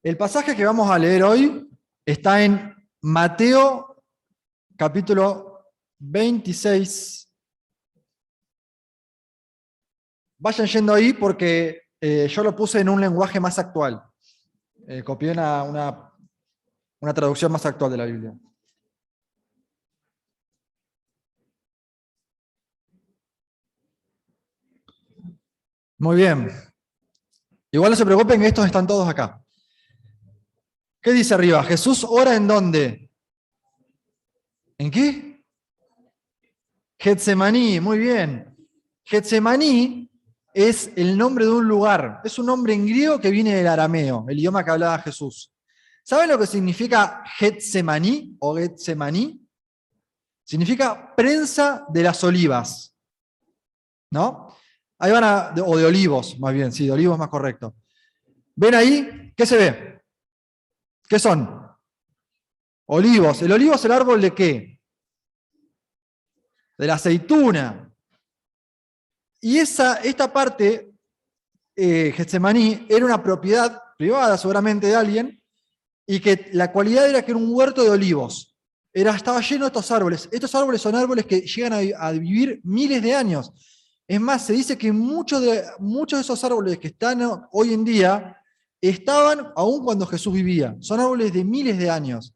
El pasaje que vamos a leer hoy está en Mateo capítulo 26. Vayan yendo ahí porque yo lo puse en un lenguaje más actual. Copié una traducción más actual de la Biblia. Muy bien. Igual no se preocupen que estos están todos acá. ¿Qué dice arriba? ¿Jesús ora en dónde? ¿En qué? Getsemaní, muy bien. Getsemaní es el nombre de un lugar. Es un nombre en griego que viene del arameo, el idioma que hablaba Jesús. ¿Saben lo que significa Getsemaní o Getsemaní? Significa prensa de las olivas, ¿no? Ahí van o de olivos, más bien, sí, de olivos más correcto. ¿Ven ahí? ¿Qué se ve? ¿Qué son? Olivos. ¿El olivo es el árbol de qué? De la aceituna. Y esta parte, Getsemaní, era una propiedad privada seguramente de alguien, y que la cualidad era que era un huerto de olivos. Estaba lleno de estos árboles. Estos árboles son árboles que llegan a vivir miles de años. Es más, se dice que muchos de esos árboles que están hoy en día estaban aún cuando Jesús vivía. Son árboles de miles de años.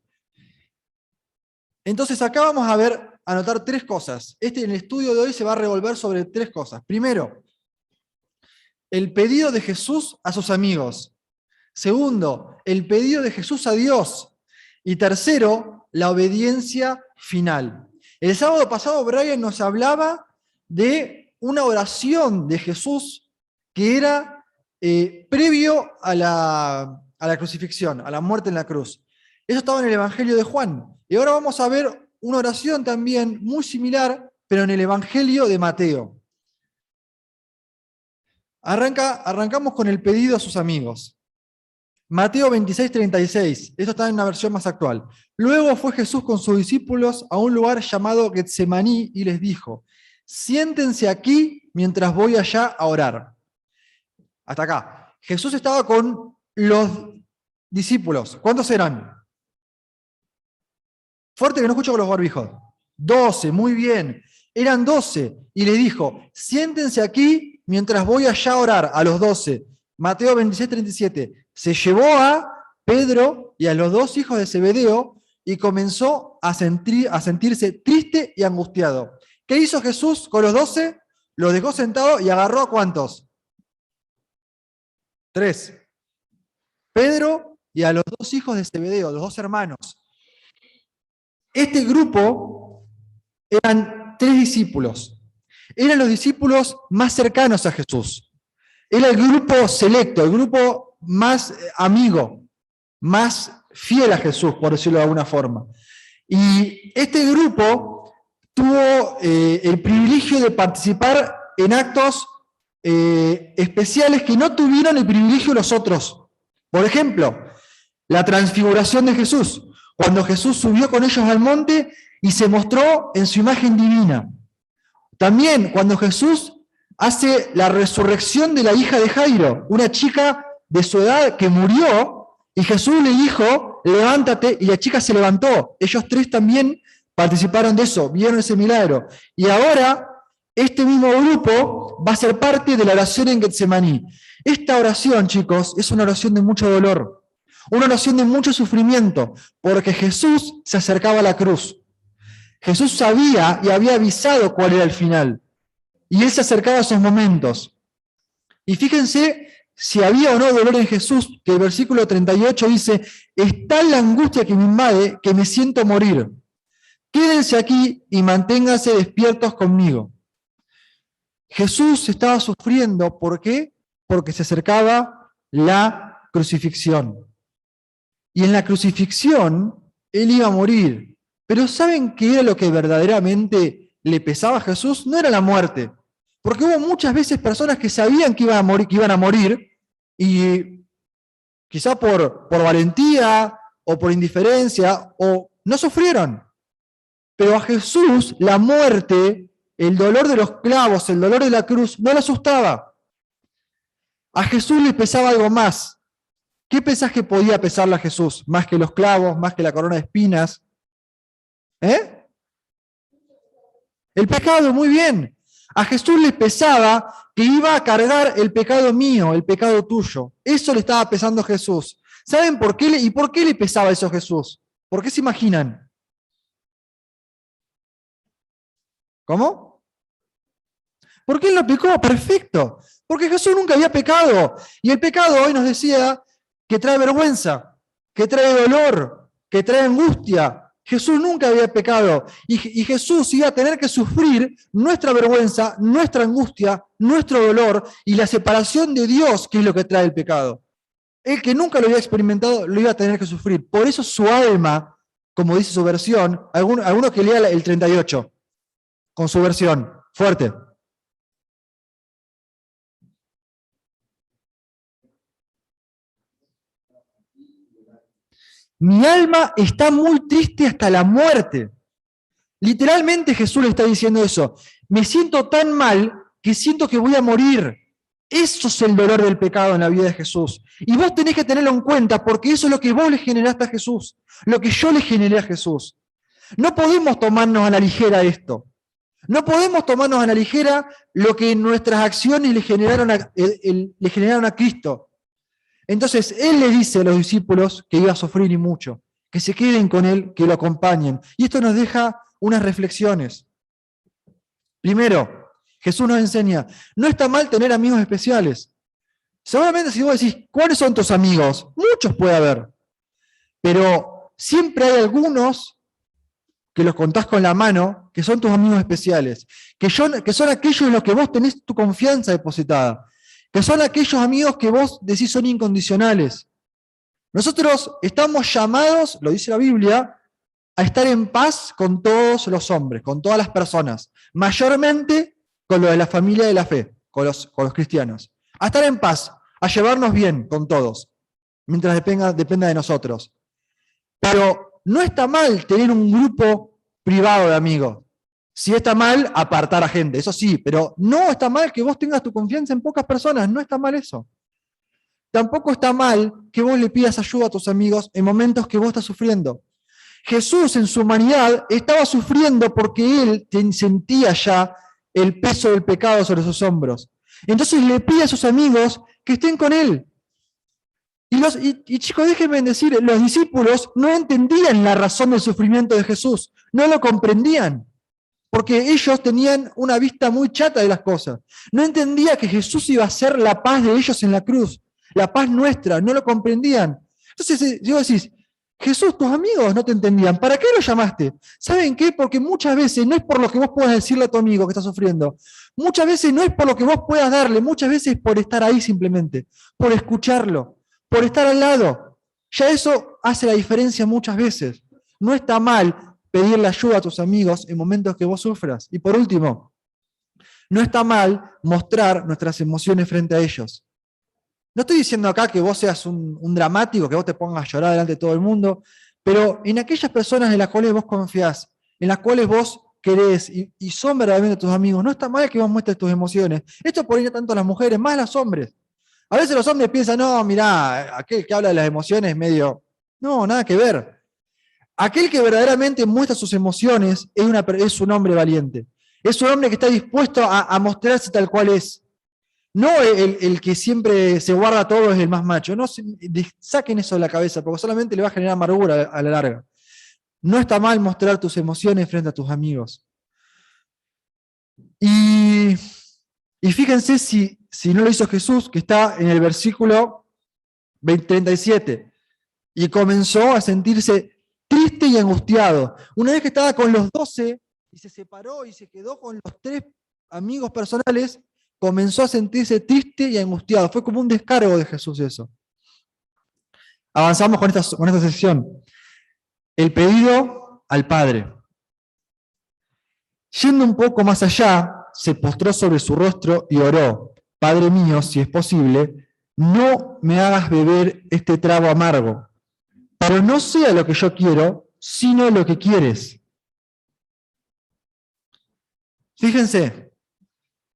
Entonces acá vamos a notar tres cosas. En el estudio de hoy se va a revolver sobre tres cosas. Primero, el pedido de Jesús a sus amigos. Segundo, el pedido de Jesús a Dios. Y tercero, la obediencia final. El sábado pasado Brian nos hablaba de una oración de Jesús que era previo a la crucifixión, a la muerte en la cruz. Eso estaba en el Evangelio de Juan. Y ahora vamos a ver una oración también muy similar, pero en el Evangelio de Mateo. Arrancamos con el pedido a sus amigos. Mateo 26:36, esto está en una versión más actual. Luego fue Jesús con sus discípulos a un lugar llamado Getsemaní y les dijo: siéntense aquí mientras voy allá a orar. Hasta acá. Jesús estaba con los discípulos. ¿Cuántos eran? Fuerte que no escucho con los barbijos. 12, muy bien. Eran 12. Y le dijo: siéntense aquí mientras voy allá a orar, a los 12. Mateo 26:37. Se llevó a Pedro y a los dos hijos de Zebedeo y comenzó a sentirse triste y angustiado. ¿Qué hizo Jesús con los 12? Los dejó sentados y agarró a ¿cuántos? 3. Pedro y a los dos hijos de Zebedeo, los dos hermanos. Este grupo eran 3 discípulos. Eran los discípulos más cercanos a Jesús. Era el grupo selecto, el grupo más amigo, más fiel a Jesús, por decirlo de alguna forma. Y este grupo tuvo el privilegio de participar en actos especiales que no tuvieron el privilegio los otros. Por ejemplo, la transfiguración de Jesús, cuando Jesús subió con ellos al monte y se mostró en su imagen divina. También cuando Jesús hace la resurrección de la hija de Jairo, una chica de su edad que murió, y Jesús le dijo: levántate, y la chica se levantó. Ellos 3 también participaron de eso, vieron ese milagro. Y ahora, este mismo grupo va a ser parte de la oración en Getsemaní. Esta oración, chicos, es una oración de mucho dolor, una oración de mucho sufrimiento, porque Jesús se acercaba a la cruz. Jesús sabía y había avisado cuál era el final. Y él se acercaba a esos momentos. Y fíjense si había o no dolor en Jesús, que el versículo 38 dice: es tal la angustia que me invade que me siento morir. Quédense aquí y manténganse despiertos conmigo. Jesús estaba sufriendo, ¿por qué? Porque se acercaba la crucifixión. Y en la crucifixión, él iba a morir. Pero ¿saben qué era lo que verdaderamente le pesaba a Jesús? No era la muerte. Porque hubo muchas veces personas que sabían que iban a morir, y quizá por valentía o por indiferencia, o no sufrieron. Pero a Jesús la muerte, el dolor de los clavos, el dolor de la cruz, no le asustaba. A Jesús le pesaba algo más. ¿Qué pensás que podía pesarle a Jesús? ¿Más que los clavos, más que la corona de espinas? ¿Eh? El pecado, muy bien. A Jesús le pesaba que iba a cargar el pecado mío, el pecado tuyo. Eso le estaba pesando a Jesús. ¿Saben por qué y por qué le pesaba eso a Jesús? ¿Por qué se imaginan? ¿Cómo? Porque él no pecó, perfecto. Porque Jesús nunca había pecado. Y el pecado hoy nos decía que trae vergüenza, que trae dolor, que trae angustia. Jesús nunca había pecado. Y Jesús iba a tener que sufrir nuestra vergüenza, nuestra angustia, nuestro dolor y la separación de Dios, que es lo que trae el pecado. El que nunca lo había experimentado lo iba a tener que sufrir. Por eso su alma, como dice su versión, alguno que lea el 38, con su versión, fuerte. Mi alma está muy triste hasta la muerte. Literalmente Jesús le está diciendo eso. Me siento tan mal que siento que voy a morir. Eso es el dolor del pecado en la vida de Jesús. Y vos tenés que tenerlo en cuenta porque eso es lo que vos le generaste a Jesús, lo que yo le generé a Jesús. No podemos tomarnos a la ligera esto. No podemos tomarnos a la ligera lo que nuestras acciones le generaron a Cristo. Entonces, Él le dice a los discípulos que iba a sufrir y mucho, que se queden con Él, que lo acompañen. Y esto nos deja unas reflexiones. Primero, Jesús nos enseña, no está mal tener amigos especiales. Seguramente si vos decís, ¿cuáles son tus amigos? Muchos puede haber, pero siempre hay algunos que los contás con la mano, que son tus amigos especiales, que son aquellos en los que vos tenés tu confianza depositada, que son aquellos amigos que vos decís son incondicionales. Nosotros estamos llamados, lo dice la Biblia, a estar en paz con todos los hombres, con todas las personas, mayormente con lo de la familia de la fe, con los cristianos. A estar en paz, a llevarnos bien con todos, mientras dependa de nosotros. Pero no está mal tener un grupo privado de amigos. Si está mal, apartar a gente, eso sí, pero no está mal que vos tengas tu confianza en pocas personas, no está mal eso. Tampoco está mal que vos le pidas ayuda a tus amigos en momentos que vos estás sufriendo. Jesús en su humanidad estaba sufriendo porque él sentía ya el peso del pecado sobre sus hombros. Entonces le pide a sus amigos que estén con él. Y chicos, déjenme decir, los discípulos no entendían la razón del sufrimiento de Jesús, no lo comprendían, porque ellos tenían una vista muy chata de las cosas. No entendía que Jesús iba a ser la paz de ellos en la cruz, la paz nuestra, no lo comprendían. Entonces, yo decís, Jesús, tus amigos no te entendían, ¿para qué lo llamaste? ¿Saben qué? Porque muchas veces no es por lo que vos puedas decirle a tu amigo que está sufriendo, muchas veces no es por lo que vos puedas darle, muchas veces es por estar ahí simplemente, por escucharlo, por estar al lado. Ya eso hace la diferencia muchas veces. No está mal pedirle ayuda a tus amigos en momentos que vos sufras. Y por último, no está mal mostrar nuestras emociones frente a ellos. No estoy diciendo acá que vos seas un dramático, que vos te pongas a llorar delante de todo el mundo, pero en aquellas personas en las cuales vos confiás, en las cuales vos querés y son verdaderamente tus amigos, no está mal que vos muestres tus emociones. Esto por ahí no tanto a las mujeres, más a los hombres. A veces los hombres piensan, no, mirá, aquel que habla de las emociones medio... No, nada que ver. Aquel que verdaderamente muestra sus emociones es un hombre valiente. Es un hombre que está dispuesto a mostrarse tal cual es. No el que siempre se guarda todo es el más macho. No, saquen eso de la cabeza, porque solamente le va a generar amargura a la larga. No está mal mostrar tus emociones frente a tus amigos. Y fíjense si no lo hizo Jesús, que está en el versículo 37. Y comenzó a sentirse triste y angustiado. Una vez que estaba con los 12 y se separó y se quedó con los 3 amigos personales, comenzó a sentirse triste y angustiado. Fue como un descargo de Jesús eso. Avanzamos con esta sección. El pedido al Padre. Yendo un poco más allá, se postró sobre su rostro y oró: Padre mío, si es posible, no me hagas beber este trago amargo, pero no sea lo que yo quiero, sino lo que quieres. Fíjense,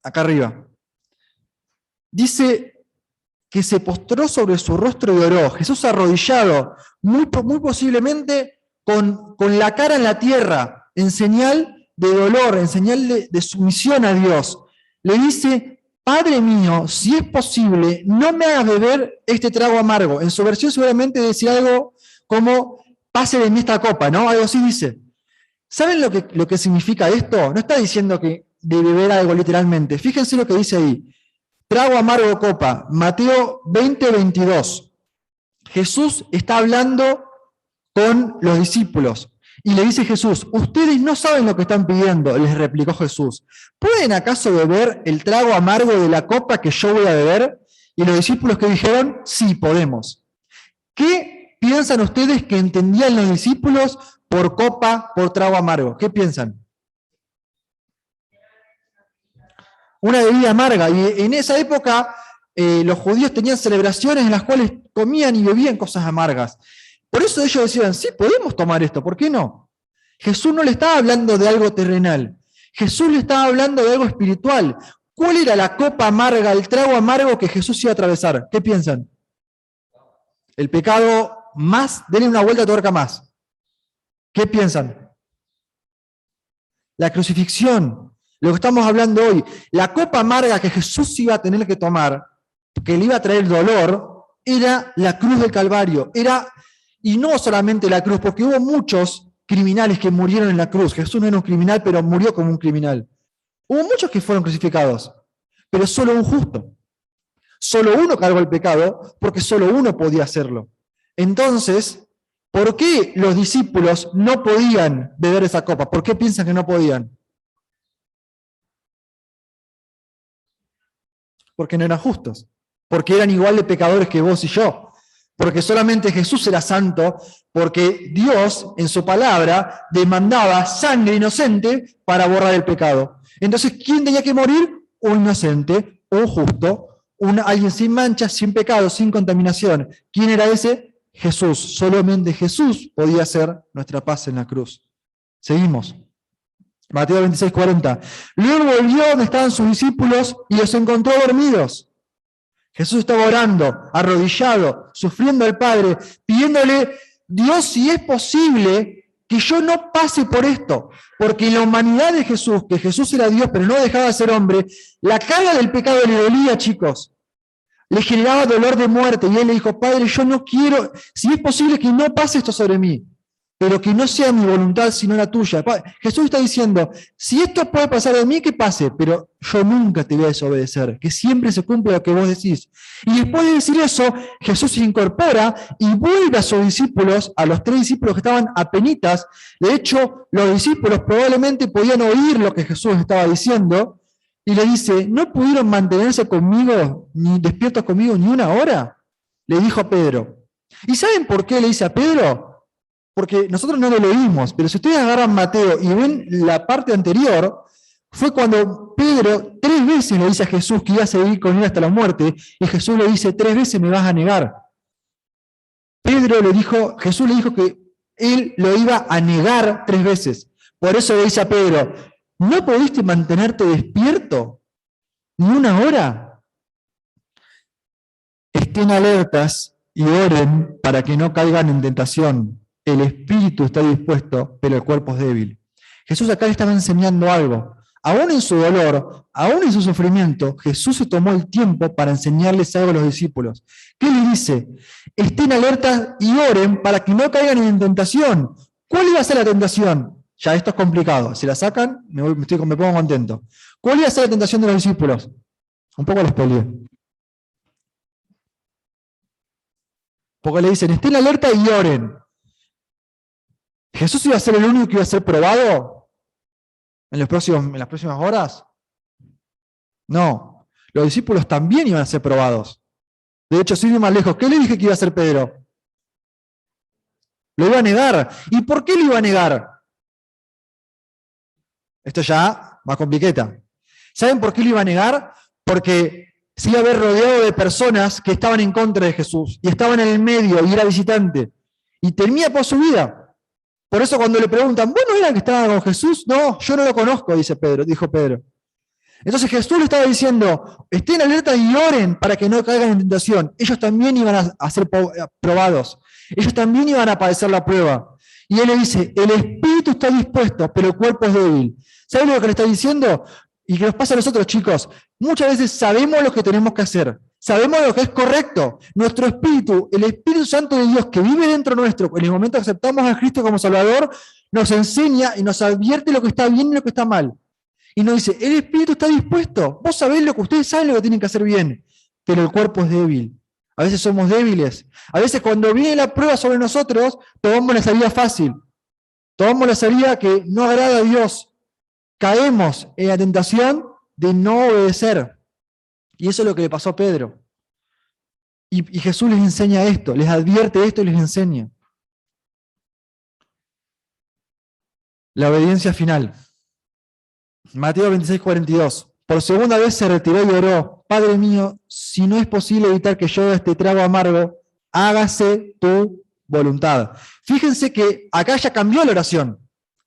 acá arriba. Dice que se postró sobre su rostro y oró. Jesús arrodillado, muy posiblemente con la cara en la tierra, en señal de dolor, en señal de sumisión a Dios. Le dice: Padre mío, si es posible, no me hagas beber este trago amargo. En su versión seguramente decía algo como: pase de mí esta copa, ¿no? Algo así dice. ¿Saben lo que significa esto? No está diciendo que de beber algo literalmente. Fíjense lo que dice ahí. Trago amargo copa, Mateo 20:22. Jesús está hablando con los discípulos y le dice Jesús: ustedes no saben lo que están pidiendo, les replicó Jesús. ¿Pueden acaso beber el trago amargo de la copa que yo voy a beber? Y los discípulos que dijeron: sí, podemos. ¿Qué piensan ustedes que entendían los discípulos por copa, por trago amargo? ¿Qué piensan? Una bebida amarga. Y en esa época los judíos tenían celebraciones en las cuales comían y bebían cosas amargas. Por eso ellos decían: sí, podemos tomar esto, ¿por qué no? Jesús no le estaba hablando de algo terrenal, Jesús le estaba hablando de algo espiritual. ¿Cuál era la copa amarga, el trago amargo que Jesús iba a atravesar? ¿Qué piensan? El pecado más, denle una vuelta de tuerca más. ¿Qué piensan? La crucifixión. Lo que estamos hablando hoy, la copa amarga que Jesús iba a tener que tomar, que le iba a traer dolor, era la cruz del Calvario. Y no solamente la cruz, porque hubo muchos criminales que murieron en la cruz. Jesús no era un criminal, pero murió como un criminal. Hubo muchos que fueron crucificados, pero solo un justo. Solo uno cargó el pecado, porque solo uno podía hacerlo. Entonces, ¿por qué los discípulos no podían beber esa copa? ¿Por qué piensan que no podían? Porque no eran justos, porque eran igual de pecadores que vos y yo, porque solamente Jesús era santo, porque Dios en su palabra demandaba sangre inocente para borrar el pecado. Entonces, ¿quién tenía que morir? Un inocente, un justo, alguien sin manchas, sin pecado, sin contaminación. ¿Quién era ese? Jesús. Solamente Jesús podía hacer nuestra paz en la cruz. Seguimos. Mateo 26:40. Luego volvió donde estaban sus discípulos y los encontró dormidos. Jesús estaba orando, arrodillado, sufriendo al Padre, pidiéndole: Dios, si es posible, que yo no pase por esto. Porque en la humanidad de Jesús, que Jesús era Dios, pero no dejaba de ser hombre, la carga del pecado le dolía, chicos. Le generaba dolor de muerte. Y él le dijo: Padre, yo no quiero, si es posible, que no pase esto sobre mí, pero que no sea mi voluntad sino la tuya. Jesús está diciendo: si esto puede pasar de mí, que pase, pero yo nunca te voy a desobedecer, que siempre se cumple lo que vos decís. Y después de decir eso, Jesús se incorpora y vuelve a sus discípulos, a los 3 discípulos que estaban apenitas. De hecho, los discípulos probablemente podían oír lo que Jesús estaba diciendo, y le dice: ¿no pudieron mantenerse conmigo, ni despiertos conmigo, ni una hora? Le dijo a Pedro. ¿Y saben por qué le dice a Pedro? Porque nosotros no lo leímos, pero si ustedes agarran Mateo y ven la parte anterior, fue cuando Pedro 3 veces le dice a Jesús que iba a seguir con él hasta la muerte, y Jesús le dice: 3 veces me vas a negar. Jesús le dijo que él lo iba a negar 3 veces. Por eso le dice a Pedro: ¿no pudiste mantenerte despierto ni una hora? Estén alertas y oren para que no caigan en tentación. El espíritu está dispuesto, pero el cuerpo es débil. Jesús acá le estaba enseñando algo. Aún en su dolor, aún en su sufrimiento, Jesús se tomó el tiempo para enseñarles algo a los discípulos. ¿Qué le dice? Estén alertas y oren para que no caigan en tentación. ¿Cuál iba a ser la tentación? Ya esto es complicado. Si la sacan, me pongo contento. ¿Cuál iba a ser la tentación de los discípulos? Un poco los peleé. Porque le dicen: estén alerta y oren. ¿Jesús iba a ser el único que iba a ser probado en las próximas horas? No. Los discípulos también iban a ser probados. De hecho, sin ir más lejos, ¿qué le dije que iba a hacer Pedro? Lo iba a negar. ¿Y por qué lo iba a negar? Esto ya más compliqueta. ¿Saben por qué lo iba a negar? Porque se iba a ver rodeado de personas que estaban en contra de Jesús y estaban en el medio y era visitante. Y temía por su vida. Por eso cuando le preguntan: ¿vos no era el que estaba con Jesús? No, yo no lo conozco, dijo Pedro. Entonces Jesús le estaba diciendo, estén alerta y oren para que no caigan en tentación. Ellos también iban a ser probados. Ellos también iban a padecer la prueba. Y él le dice, el espíritu está dispuesto, pero el cuerpo es débil. ¿Saben lo que le está diciendo? Y que nos pasa a nosotros, chicos. Muchas veces sabemos lo que tenemos que hacer. Sabemos lo que es correcto. Nuestro espíritu, el Espíritu Santo de Dios que vive dentro nuestro, en el momento que aceptamos a Cristo como Salvador, nos enseña y nos advierte lo que está bien y lo que está mal. Y nos dice, el espíritu está dispuesto. Vos sabés lo que ustedes saben lo que tienen que hacer bien, pero el cuerpo es débil. A veces somos débiles. A veces cuando viene la prueba sobre nosotros, tomamos la salida fácil. Tomamos la salida que no agrada a Dios. Caemos en la tentación de no obedecer. Y eso es lo que le pasó a Pedro. Y Jesús les enseña esto, les advierte esto y les enseña. La obediencia final. Mateo 26:42. Por segunda vez se retiró y oró, Padre mío, si no es posible evitar que yo beba este trago amargo, hágase tu voluntad. Fíjense que acá ya cambió la oración.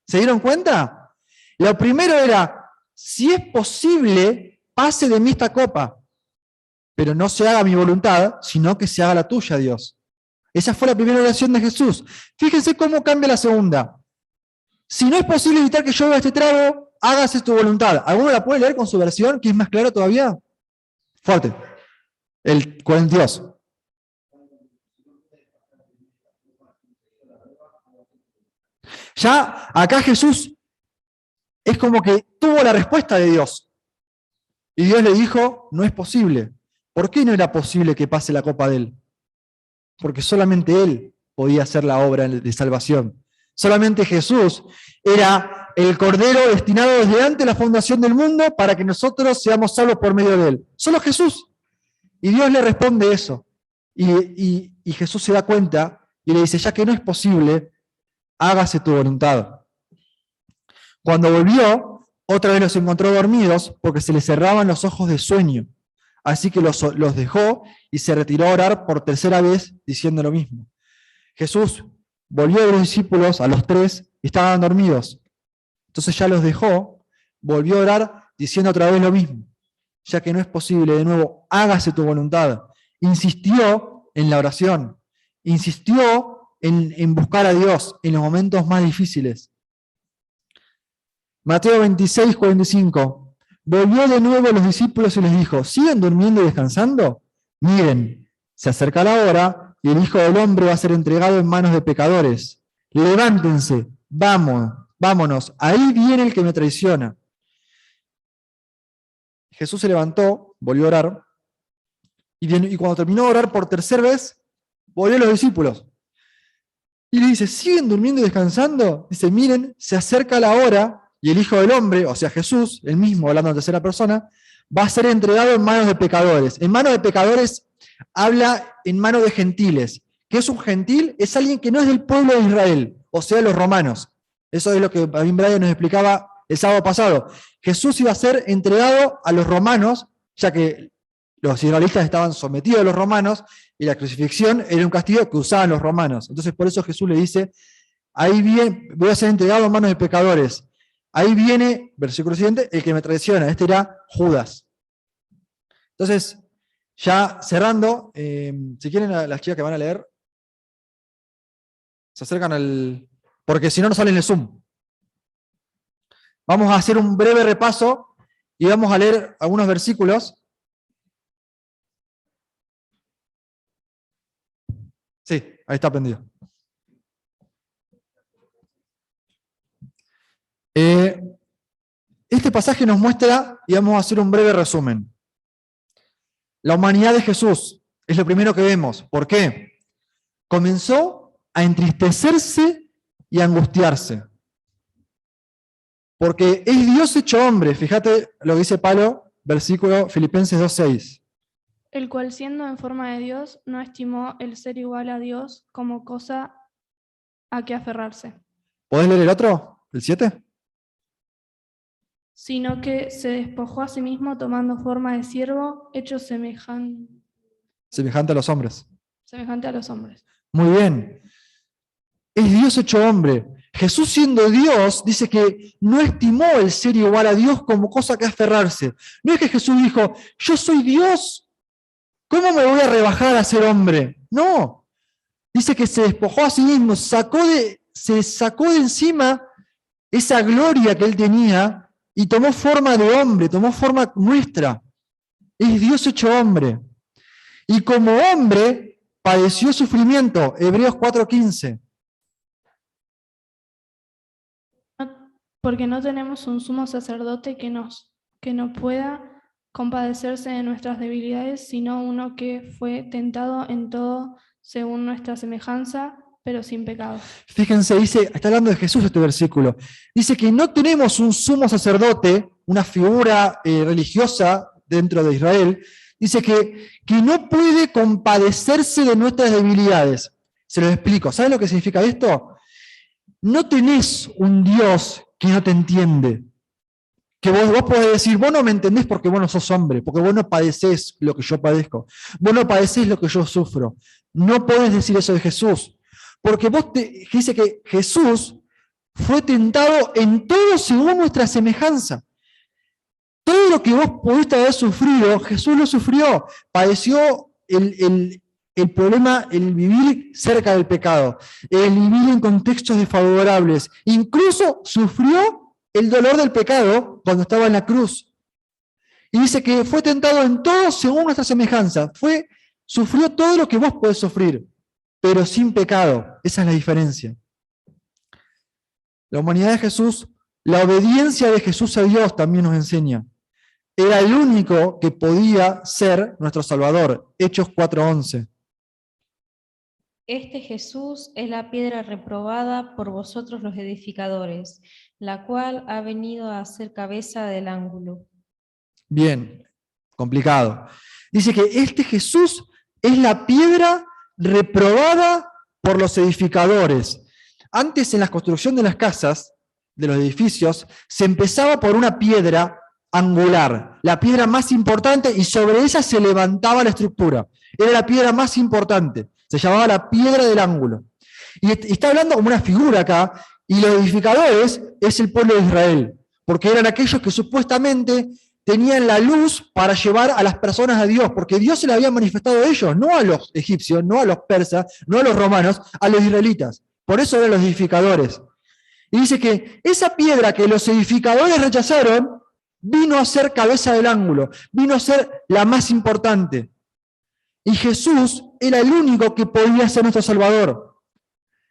¿Se dieron cuenta? Lo primero era, si es posible, pase de mí esta copa, pero no se haga mi voluntad, sino que se haga la tuya, Dios. Esa fue la primera oración de Jesús. Fíjense cómo cambia la segunda. Si no es posible evitar que yo beba este trago, hágase tu voluntad. ¿Alguno la puede leer con su versión, que es más claro todavía? Fuerte. El 42. Ya acá Jesús es como que tuvo la respuesta de Dios. Y Dios le dijo, no es posible. ¿Por qué no era posible que pase la copa de él? Porque solamente él podía hacer la obra de salvación. Solamente Jesús era el Cordero destinado desde antes de la fundación del mundo para que nosotros seamos salvos por medio de él. Solo Jesús. Y Dios le responde eso. Y Jesús se da cuenta y le dice, ya que no es posible, hágase tu voluntad. Cuando volvió, otra vez los encontró dormidos porque se les cerraban los ojos de sueño. Así que los dejó y se retiró a orar por tercera vez diciendo lo mismo. Jesús volvió a los discípulos, a los tres, y estaban dormidos. Entonces ya los dejó, volvió a orar diciendo otra vez lo mismo. Ya que no es posible, de nuevo, hágase tu voluntad. Insistió en la oración, insistió en buscar a Dios en los momentos más difíciles. Mateo 26:45. Volvió de nuevo a los discípulos y les dijo, ¿siguen durmiendo y descansando? Miren, se acerca la hora y el Hijo del Hombre va a ser entregado en manos de pecadores. Levántense, vámonos, ahí viene el que me traiciona. Jesús se levantó, volvió a orar, y cuando terminó de orar por tercera vez, volvió a los discípulos. Y le dice, ¿siguen durmiendo y descansando? Dice, miren, se acerca la hora y el Hijo del Hombre, o sea Jesús, el mismo, hablando en tercera persona, va a ser entregado en manos de pecadores. En manos de pecadores habla en manos de gentiles. ¿Qué es un gentil? Es alguien que no es del pueblo de Israel, o sea, los romanos. Eso es lo que David Brian nos explicaba el sábado pasado. Jesús iba a ser entregado a los romanos, ya que los israelitas estaban sometidos a los romanos, y la crucifixión era un castigo que usaban los romanos. Entonces por eso Jesús le dice, ahí viene, voy a ser entregado en manos de pecadores. Ahí viene, versículo siguiente, el que me traiciona. Este era Judas. Entonces, ya cerrando, si quieren las chicas que van a leer, se acercan al... porque si no, no sale en el Zoom. Vamos a hacer un breve repaso y vamos a leer algunos versículos. Sí, ahí está prendido. Este pasaje nos muestra, y vamos a hacer un breve resumen. La humanidad de Jesús es lo primero que vemos. ¿Por qué? Comenzó a entristecerse y a angustiarse. Porque es Dios hecho hombre. Fíjate lo que dice Pablo, versículo Filipenses 2:6. El cual siendo en forma de Dios, no estimó el ser igual a Dios como cosa a que aferrarse. ¿Podés leer el otro? ¿El 7? Sino que se despojó a sí mismo tomando forma de siervo, hecho semejante Semejante a los hombres. a los hombres. Muy bien. Es Dios hecho hombre. Jesús, siendo Dios, dice que no estimó el ser igual a Dios como cosa que aferrarse. No es que Jesús dijo, yo soy Dios, ¿cómo me voy a rebajar a ser hombre? No. Dice que se despojó a sí mismo, se sacó de encima esa gloria que él tenía y tomó forma de hombre, tomó forma nuestra. Es Dios hecho hombre. Y como hombre padeció sufrimiento. Hebreos 4:15. Porque no tenemos un sumo sacerdote que no pueda compadecerse de nuestras debilidades, sino uno que fue tentado en todo según nuestra semejanza, pero sin pecado. Fíjense, dice, está hablando de Jesús este versículo. Dice que no tenemos un sumo sacerdote, una figura religiosa dentro de Israel. Dice que no puede compadecerse de nuestras debilidades. Se lo explico. ¿Saben lo que significa esto? No tenés un Dios que no te entiende. Que vos podés decir, vos no me entendés porque vos no sos hombre, porque vos no padecés lo que yo padezco. Vos no padecés lo que yo sufro. No podés decir eso de Jesús. Porque dice que Jesús fue tentado en todo según nuestra semejanza. Todo lo que vos pudiste haber sufrido, Jesús lo sufrió. Padeció el problema, el vivir cerca del pecado, el vivir en contextos desfavorables. Incluso sufrió el dolor del pecado cuando estaba en la cruz. Y dice que fue tentado en todo según nuestra semejanza. Sufrió todo lo que vos podés sufrir, pero sin pecado. Esa es la diferencia. La humanidad de Jesús, la obediencia de Jesús a Dios también nos enseña. Era el único que podía ser nuestro Salvador. Hechos 4:11. Este Jesús es la piedra reprobada por vosotros los edificadores, la cual ha venido a ser cabeza del ángulo. Bien, complicado. Dice que este Jesús es la piedra reprobada por los edificadores. Antes, en la construcción de las casas, de los edificios, se empezaba por una piedra angular, la piedra más importante, y sobre ella se levantaba la estructura. Era la piedra más importante. Se llamaba la piedra del ángulo. Y está hablando como una figura acá, y los edificadores es el pueblo de Israel, porque eran aquellos que supuestamente tenían la luz para llevar a las personas a Dios, porque Dios se le había manifestado a ellos, no a los egipcios, no a los persas, no a los romanos, a los israelitas. Por eso eran los edificadores. Y dice que esa piedra que los edificadores rechazaron, vino a ser cabeza del ángulo, vino a ser la más importante. Y Jesús era el único que podía ser nuestro Salvador.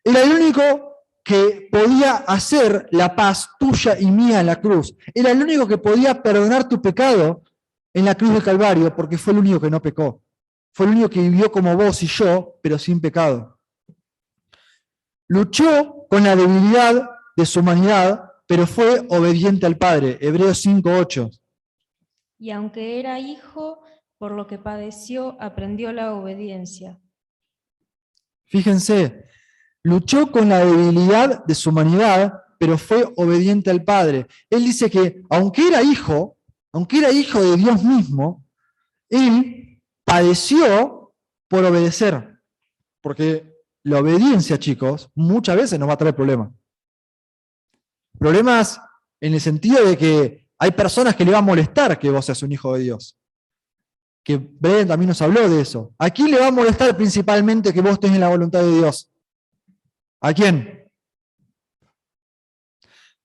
Era el único que podía hacer la paz tuya y mía en la cruz. Era el único que podía perdonar tu pecado en la cruz del Calvario, porque fue el único que no pecó. Fue el único que vivió como vos y yo, pero sin pecado. Luchó con la debilidad de su humanidad, pero fue obediente al Padre. Hebreos 5:8. Y aunque era hijo, por lo que padeció, aprendió la obediencia. Fíjense, luchó con la debilidad de su humanidad, pero fue obediente al Padre. Él dice que, aunque era hijo de Dios mismo, él padeció por obedecer. Porque la obediencia, chicos, muchas veces nos va a traer problemas. Problemas en el sentido de que hay personas que le va a molestar que vos seas un hijo de Dios. Que Brian también nos habló de eso. ¿A quién le va a molestar principalmente que vos estés en la voluntad de Dios? ¿A quién?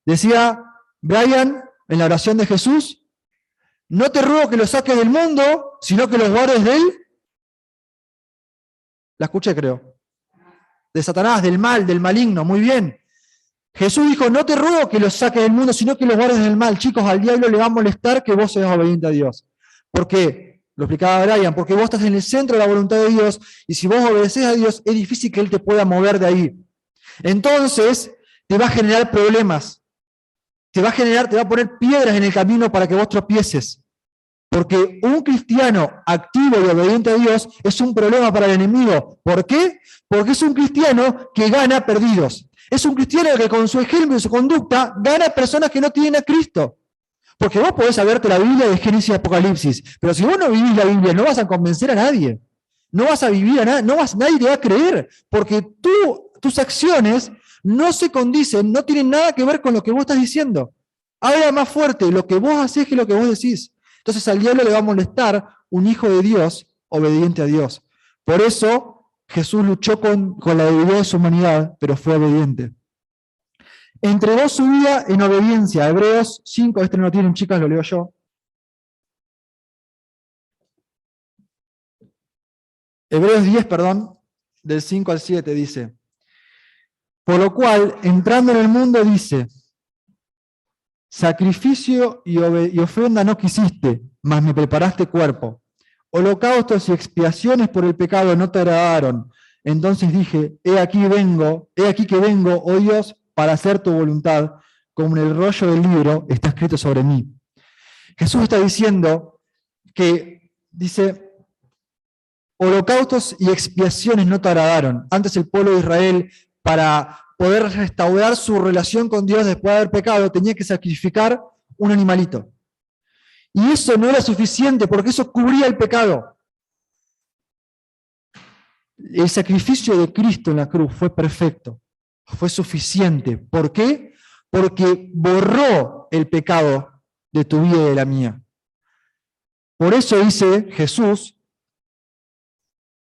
Decía Brian en la oración de Jesús, no te ruego que los saques del mundo, sino que los guardes de él. La escuché, creo. De Satanás, del mal, del maligno. Muy bien. Jesús dijo, no te ruego que los saques del mundo, sino que los guardes del mal. Chicos, al diablo le va a molestar que vos seas obediente a Dios. ¿Por qué? Lo explicaba Brian, porque vos estás en el centro de la voluntad de Dios, y si vos obedeces a Dios, es difícil que Él te pueda mover de ahí. Entonces, te va a generar problemas. Te va a poner piedras en el camino para que vos tropieces. Porque un cristiano activo y obediente a Dios es un problema para el enemigo. ¿Por qué? Porque es un cristiano que gana perdidos. Es un cristiano que con su ejemplo y su conducta gana personas que no tienen a Cristo. Porque vos podés saberte la Biblia de Génesis y Apocalipsis, pero si vos no vivís la Biblia, no vas a convencer a nadie. No vas a vivir a nadie, nadie te va a creer, porque tus acciones no se condicen, no tienen nada que ver con lo que vos estás diciendo. Habla más fuerte lo que vos hacés que lo que vos decís. Entonces al diablo le va a molestar un hijo de Dios obediente a Dios. Por eso Jesús luchó con la debilidad de su humanidad, pero fue obediente. Entregó su vida en obediencia. Hebreos 5, este no lo tienen, chicas, lo leo yo. Hebreos 10, perdón, del 5 al 7 dice: por lo cual, entrando en el mundo, dice: sacrificio y ofrenda no quisiste, mas me preparaste cuerpo. Holocaustos y expiaciones por el pecado no te agradaron. Entonces dije: he aquí que vengo, oh Dios, para hacer tu voluntad, como en el rollo del libro está escrito sobre mí. Jesús está diciendo que, dice, holocaustos y expiaciones no te agradaron. Antes el pueblo de Israel, para poder restaurar su relación con Dios después de haber pecado, tenía que sacrificar un animalito. Y eso no era suficiente, porque eso cubría el pecado. El sacrificio de Cristo en la cruz fue perfecto, fue suficiente. ¿Por qué? Porque borró el pecado de tu vida y de la mía. Por eso dice Jesús: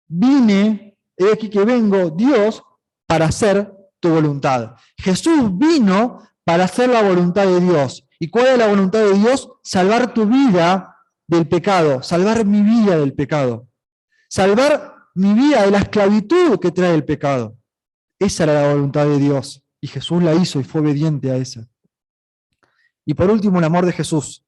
vine, he aquí que vengo, Dios, para hacer tu voluntad. Jesús vino para hacer la voluntad de Dios. ¿Y cuál es la voluntad de Dios? Salvar tu vida del pecado, salvar mi vida del pecado, salvar mi vida de la esclavitud que trae el pecado. Esa era la voluntad de Dios, y Jesús la hizo y fue obediente a esa. Y por último, el amor de Jesús.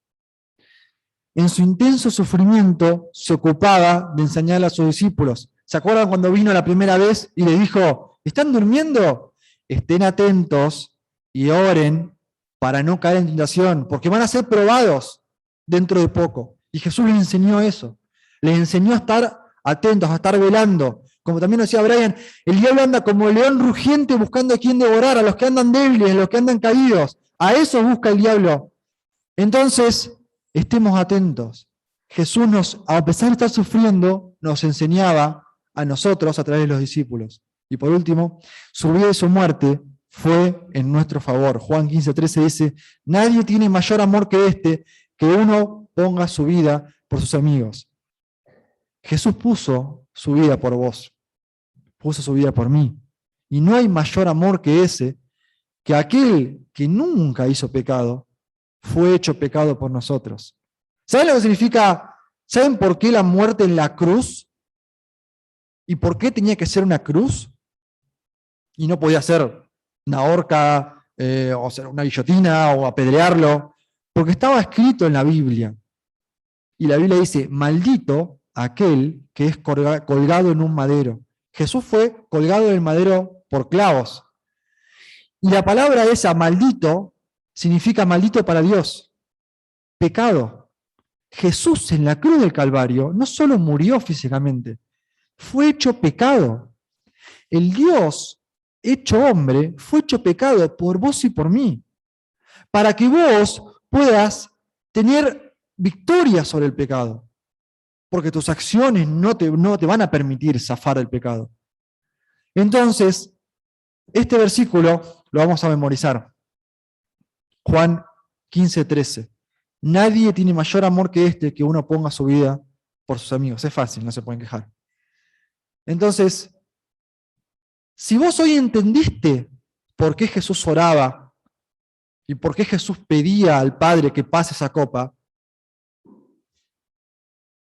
En su intenso sufrimiento se ocupaba de enseñarle a sus discípulos. ¿Se acuerdan cuando vino la primera vez y les dijo: ¿están durmiendo? Estén atentos y oren para no caer en tentación, porque van a ser probados dentro de poco. Y Jesús les enseñó eso. Les enseñó a estar atentos, a estar velando. Como también decía Brian, el diablo anda como el león rugiente buscando a quien devorar, a los que andan débiles, a los que andan caídos. A eso busca el diablo. Entonces, estemos atentos. Jesús, a pesar de estar sufriendo, nos enseñaba a nosotros a través de los discípulos. Y por último, su vida y su muerte fue en nuestro favor. Juan 15:13 dice: nadie tiene mayor amor que este, que uno ponga su vida por sus amigos. Jesús puso su vida por vos, puso su vida por mí. Y no hay mayor amor que ese, que aquel que nunca hizo pecado, fue hecho pecado por nosotros. ¿Saben lo que significa? ¿Saben por qué la muerte en la cruz? ¿Y por qué tenía que ser una cruz? Y no podía ser una horca, o ser una guillotina, o apedrearlo, porque estaba escrito en la Biblia. Y la Biblia dice: maldito aquel que es colgado en un madero. Jesús fue colgado en el madero por clavos. Y la palabra esa, maldito, significa maldito para Dios. Pecado. Jesús en la cruz del Calvario no solo murió físicamente, fue hecho pecado. El Dios hecho hombre fue hecho pecado por vos y por mí, para que vos puedas tener victoria sobre el pecado, porque tus acciones no te van a permitir zafar del pecado. Entonces, este versículo lo vamos a memorizar. Juan 15:13. Nadie tiene mayor amor que este, que uno ponga su vida por sus amigos. Es fácil, no se pueden quejar. Entonces, si vos hoy entendiste por qué Jesús oraba y por qué Jesús pedía al Padre que pase esa copa,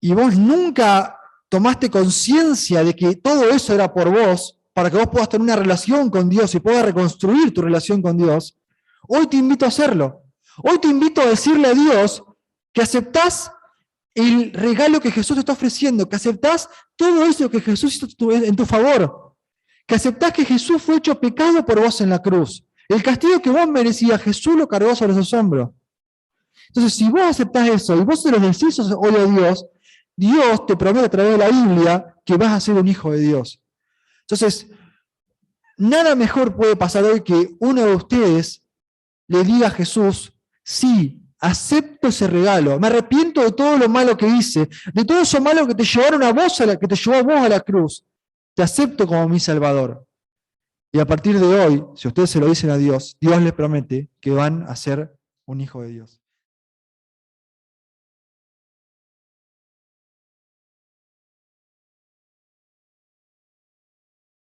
y vos nunca tomaste conciencia de que todo eso era por vos, para que vos puedas tener una relación con Dios y puedas reconstruir tu relación con Dios, hoy te invito a hacerlo. Hoy te invito a decirle a Dios que aceptás el regalo que Jesús te está ofreciendo, que aceptás todo eso que Jesús hizo en tu favor, que aceptás que Jesús fue hecho pecado por vos en la cruz. El castigo que vos merecías, Jesús lo cargó sobre sus hombros. Entonces, si vos aceptás eso y vos se lo decís hoy a Dios, Dios te promete a través de la Biblia que vas a ser un hijo de Dios. Entonces, nada mejor puede pasar hoy que uno de ustedes le diga a Jesús: sí, acepto ese regalo, me arrepiento de todo lo malo que hice, de todo eso malo que te llevaron a vos, que te llevó a vos a la cruz. Te acepto como mi Salvador. Y a partir de hoy, si ustedes se lo dicen a Dios, Dios les promete que van a ser un hijo de Dios.